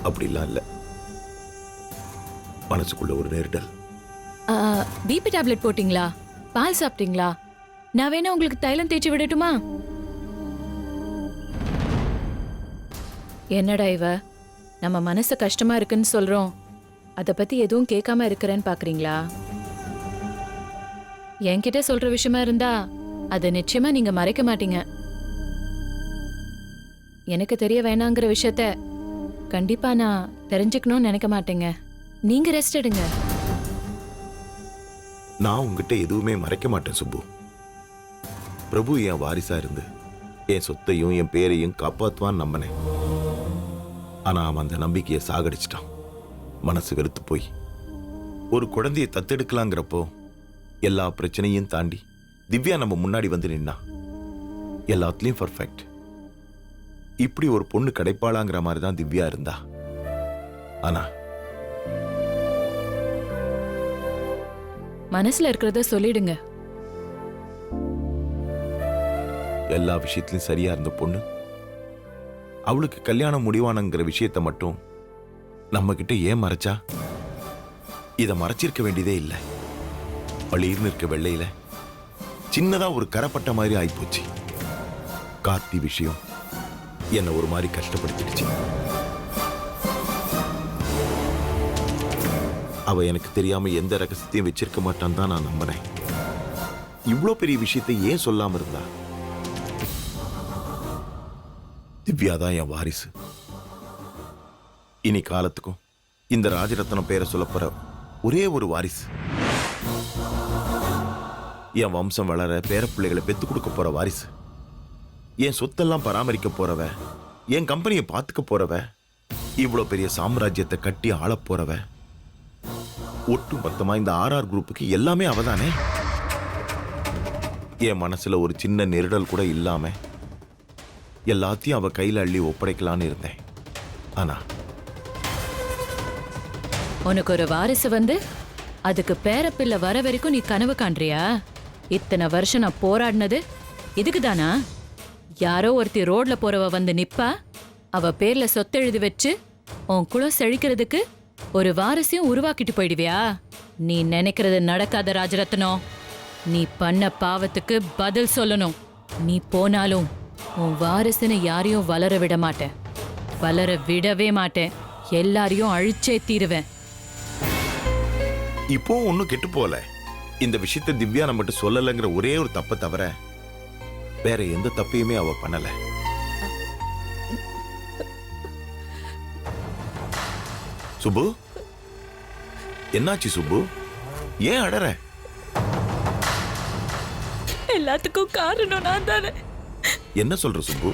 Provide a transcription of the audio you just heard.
அப்படிலாம் இல்ல, மனசுக்குள்ள ஒரு நெருடல். பிபி டேப்லெட் போட்டீங்களா? பால் சாப்பிட்டீங்களா? நான் வேணா உங்களுக்கு தைலம் தேய்ச்சி விடட்டுமா? என்னடா இவ, நம்ம மனசு கஷ்டமா இருக்குன்னு சொல்றோம், அத பத்தி எதுவும் கேட்காம இருக்கிறேன்னு பாக்குறீங்களா? என்கிட்ட சொல்ற விஷயமா இருந்தா அதை நிச்சயமா நீங்க மறைக்க மாட்டீங்க. எனக்கு தெரிய வேணாங்கிற விஷயத்த கண்டிப்பா நான் தெரிஞ்சுக்கணும்னு நினைக்க மாட்டேங்க. நீங்க ரெஸ்ட் எடுங்க. நான் உங்ககிட்ட எதுவுமே மறைக்க மாட்டேன் சுப்பு. பிரபு என் வாரிசா இருந்து என் சொத்தையும் என் பேரையும் காப்பாத்துவான்னு நம்பினேன். ஆனா அவன் அந்த நம்பிக்கையை சாகடிச்சிட்டான். மனசு வெறுத்து போய் ஒரு குழந்தையை தத்தெடுக்கலாங்கிறப்போ எல்லா பிரச்சனையும் தாண்டி திவ்யா நம்ம முன்னாடி வந்து நின்னா. எல்லாத்துலயும் பர்ஃபெக்ட். இப்படி ஒரு பொண்ணு கிடைப்பாளாங்கிற மாதிரி தான் திவ்யா இருந்தா. ஆனா மனசுல இருக்கிறத சொல்லிடுங்க. எல்லா விஷயத்திலும் சரியா இருந்த பொண்ணு அவளுக்கு கல்யாணம் முடிவானங்கிற விஷயத்தை மட்டும் நம்ம கிட்ட ஏன் மறைச்சா? இத மறைச்சிருக்க வேண்டியதே இல்லை. பளிர்னு இருக்க வெள்ளையில சின்னதா ஒரு கரப்பட்ட மாதிரி ஆயிப்போச்சு. கார்த்தி விஷயம் என்ன ஒரு மாதிரி கஷ்டப்படுத்திடுச்சு. அவ எனக்கு தெரியாம எந்த ரகசியத்தையும் வச்சிருக்க மாட்டான் தான் நான் நம்பினேன். இவ்வளோ பெரிய விஷயத்தை ஏன் சொல்லாம இருந்தா? திவ்யா தான் என் வாரிசு. இனி காலத்துக்கும் இந்த ராஜரத்னம் பேரை சொல்ல போற ஒரே ஒரு வாரிசு. என் வம்சம் வளர பேரப்பிள்ளைகளை பெத்து கொடுக்க போற வாரிசு. என் சொத்தெல்லாம் பராமரிக்க போறவ, என் கம்பெனியை பார்த்துக்க போறவ, இவ்வளவு பெரிய சாம்ராஜ்யத்தை கட்டி ஆள போறவ, ஒட்டு மொத்தமா இந்த ஆர்ஆர் குரூப்புக்கு எல்லாமே அவதானே. என் மனசுல ஒரு சின்ன நெருடல் கூட இல்லாம எல்லாத்தையும் அவ கையில அள்ளி ஒப்படைக்கலான்னு இருந்தேன். ஆனா உனக்கு ஒரு வாரிசு வந்து அதுக்கு பேரப்பிள்ளை வர வரைக்கும் நீ கனவு காண்றியா? இத்தனை வருஷம் நான் போராடினது இதுக்குதானா? யாரோ ஒருத்தி ரோட்ல போறவ வந்து நிப்பா, அவ பேர்ல சொத்து எழுதி வச்சு உன் குலம் செழிக்கிறதுக்கு ஒரு வாரிசையும் உருவாக்கிட்டு போயிடுவியா? நீ நினைக்கிறது நடக்காத ராஜரத்னம். நீ பண்ண பாவத்துக்கு பதில் சொல்லணும். நீ போனாலும் உன் வாரிசுன்னு யாரையும் வளர விட மாட்டேன். வளர விடவே மாட்டேன். எல்லாரையும் அழிச்சே தீருவேன். இப்போ ஒன்னும் கெட்டு போல. இந்த விஷயத்தை திவ்யா நம்மகிட்ட சொல்லலைங்கிற ஒரே ஒரு தப்பை தவிர வேற எந்த தப்பையுமே அவ பண்ணல. சுப்பு, என்னாச்சு சுப்பு? ஏன் அழற? எல்லாத்துக்கும் காரணம் நான் தானே. என்ன சொல்ற சுப்பு?